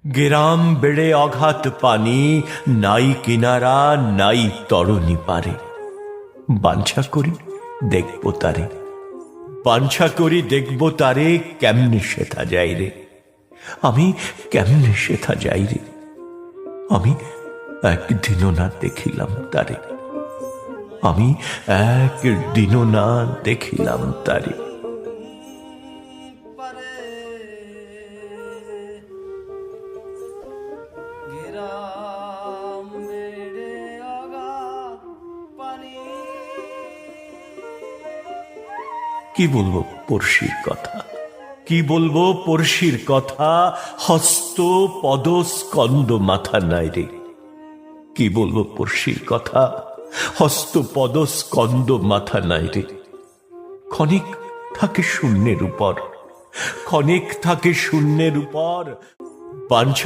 গেরাম বেড়ে অঘাত পানি, নাই কিনারা নাই তরণী পারে। বাঞ্ছা করি দেখব তারে, বাঞ্ছা করি দেখব তারে, কেমনে সেথা যাই রে, আমি কেমনে সেথা যাই রে। আমি একদিনও না দেখিলাম তারে, আমি একদিনও না দেখিলাম তারে। কি বলবো পড়শির কথা, কি বলবো পড়শির কথা, হস্ত পদ স্কন্দ মাথা নাই রে। কি বলবো পড়শির কথা, হস্ত পদ স্কন্দ মাথা নাই রে। ক্ষণিক থাকে শূন্যের উপর, ক্ষণিক থাকে শূন্যের উপর, বাঞ্ছা